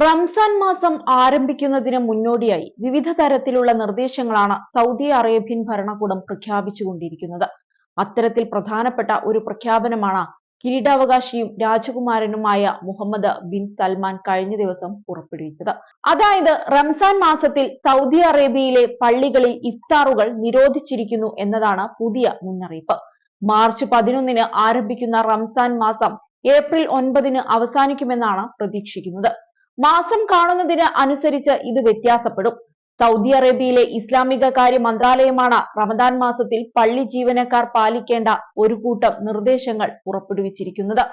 റംസാൻ മാസം ആരംഭിക്കുന്നതിന് മുന്നോടിയായി വിവിധ തരത്തിലുള്ള നിർദ്ദേശങ്ങളാണ് സൗദി അറേബ്യൻ ഭരണകൂടം പ്രഖ്യാപിച്ചുകൊണ്ടിരിക്കുന്നത്. അത്തരത്തിൽ പ്രധാനപ്പെട്ട ഒരു പ്രഖ്യാപനമാണ് കിരീടാവകാശിയും രാജകുമാരനുമായ മുഹമ്മദ് ബിൻ സൽമാൻ കഴിഞ്ഞ ദിവസം പുറപ്പെടുവിച്ചത്. അതായത് റംസാൻ മാസത്തിൽ സൗദി അറേബ്യയിലെ പള്ളികളിൽ ഇഫ്താറുകൾ നിരോധിച്ചിരിക്കുന്നു എന്നതാണ് പുതിയ മുന്നറിയിപ്പ്. മാർച്ച് 11-ന് ആരംഭിക്കുന്ന റംസാൻ മാസം ഏപ്രിൽ 9-ന് അവസാനിക്കുമെന്നാണ് പ്രതീക്ഷിക്കുന്നത്. മാസം കാണുന്നതിന് അനുസരിച്ച് ഇത് വ്യത്യാസപ്പെടും. സൗദി അറേബ്യയിലെ ഇസ്ലാമിക കാര്യ മന്ത്രാലയമാണ് റമദാൻ മാസത്തിൽ പള്ളി ജീവനക്കാർ പാലിക്കേണ്ട ഒരു കൂട്ടം നിർദ്ദേശങ്ങൾ പുറപ്പെടുവിച്ചിരിക്കുന്നത്.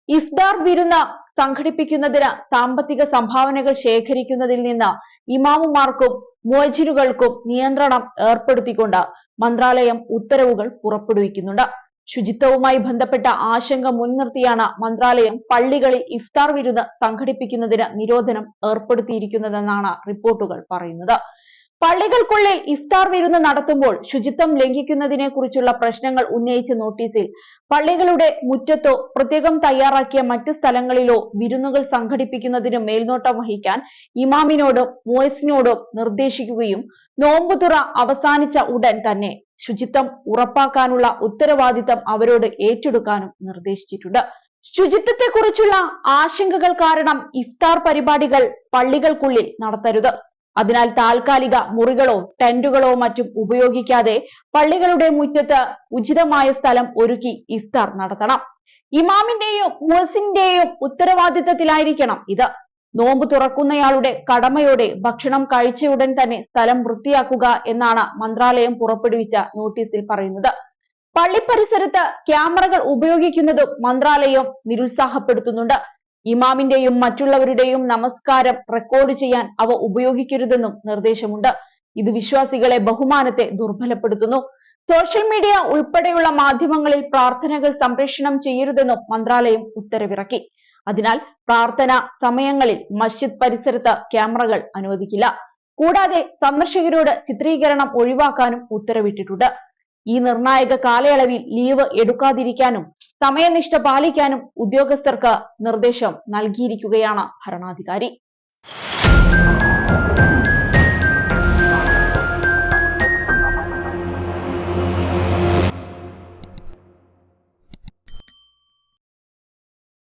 ഇഫ്താർ വിരുന്ന് സംഘടിപ്പിക്കുന്നതിന് സാമ്പത്തിക സംഭാവനകൾ ശേഖരിക്കുന്നതിൽ നിന്ന് ഇമാമുമാർക്കും മുഅജ്ജിനുകൾക്കും നിയന്ത്രണം ഏർപ്പെടുത്തിക്കൊണ്ട് മന്ത്രാലയം ഉത്തരവുകൾ പുറപ്പെടുവിക്കുന്നുണ്ട്. ശുചിത്വവുമായി ബന്ധപ്പെട്ട ആശങ്ക മുൻനിർത്തിയാണ് മന്ത്രാലയം പള്ളികളിൽ ഇഫ്താർ വിരുന്ന് സംഘടിപ്പിക്കുന്നതിന് നിരോധനം ഏർപ്പെടുത്തിയിരിക്കുന്നതെന്നാണ് റിപ്പോർട്ടുകൾ പറയുന്നത്. പള്ളികൾക്കുള്ളിൽ ഇഫ്താർ വിരുന്ന് നടത്തുമ്പോൾ ശുചിത്വം ലംഘിക്കുന്നതിനെ കുറിച്ചുള്ള പ്രശ്നങ്ങൾ ഉന്നയിച്ച നോട്ടീസിൽ പള്ളികളുടെ മുറ്റത്തോ പ്രത്യേകം തയ്യാറാക്കിയ മറ്റ് സ്ഥലങ്ങളിലോ വിരുന്നുകൾ സംഘടിപ്പിക്കുന്നതിന് മേൽനോട്ടം വഹിക്കാൻ ഇമാമിനോടും മുഅസ്സിനോടും നിർദ്ദേശിക്കുകയും നോമ്പുതുറ അവസാനിച്ച ഉടൻ തന്നെ ശുചിത്വം ഉറപ്പാക്കാനുള്ള ഉത്തരവാദിത്തം അവരോട് ഏറ്റെടുക്കാനും നിർദ്ദേശിച്ചിട്ടുണ്ട്. ശുചിത്വത്തെക്കുറിച്ചുള്ള ആശങ്കകൾ കാരണം ഇഫ്താർ പരിപാടികൾ പള്ളികൾക്കുള്ളിൽ നടത്തരുത്. അതിനാൽ താൽക്കാലിക മുറികളോ ടെന്റുകളോ മറ്റും ഉപയോഗിക്കാതെ പള്ളികളുടെ മുറ്റത്ത് ഉചിതമായ സ്ഥലം ഒരുക്കി ഇഫ്താർ നടത്തണം. ഇമാമിന്റെയും മുഅസ്സിന്റെയും ഉത്തരവാദിത്തത്തിലായിരിക്കണം ഇത്. നോമ്പ് തുറക്കുന്നയാളുടെ കടമയോടെ ഭക്ഷണം കഴിച്ചയുടൻ തന്നെ സ്ഥലം വൃത്തിയാക്കുക എന്നാണ് മന്ത്രാലയം പുറപ്പെടുവിച്ച നോട്ടീസിൽ പറയുന്നത്. പള്ളി പരിസരത്ത് ക്യാമറകൾ ഉപയോഗിക്കുന്നതും മന്ത്രാലയം നിരുത്സാഹപ്പെടുത്തുന്നുണ്ട്. ഇമാമിന്റെയും മറ്റുള്ളവരുടെയും നമസ്കാരം റെക്കോർഡ് ചെയ്യാൻ അവ ഉപയോഗിക്കരുതെന്നും നിർദ്ദേശമുണ്ട്. ഇത് വിശ്വാസികളെ ബഹുമാനത്തെ ദുർബലപ്പെടുത്തുന്നു. സോഷ്യൽ മീഡിയ ഉൾപ്പെടെയുള്ള മാധ്യമങ്ങളിൽ പ്രാർത്ഥനകൾ സംപ്രേഷണം ചെയ്യരുതെന്നും മന്ത്രാലയം ഉത്തരവിറക്കി. അതിനാൽ പ്രാർത്ഥന സമയങ്ങളിൽ മസ്ജിദ് പരിസരത്ത് ക്യാമറകൾ അനുവദിക്കില്ല. കൂടാതെ സന്ദർശകരോട് ചിത്രീകരണം ഒഴിവാക്കാനും ഉത്തരവിട്ടിട്ടുണ്ട്. ഈ നിർണായക കാലയളവിൽ ലീവ് എടുക്കാതിരിക്കാനും സമയനിഷ്ഠ പാലിക്കാനും ഉദ്യോഗസ്ഥർക്ക് നിർദ്ദേശം നൽകിയിരിക്കുകയാണ് ഭരണാധികാരി.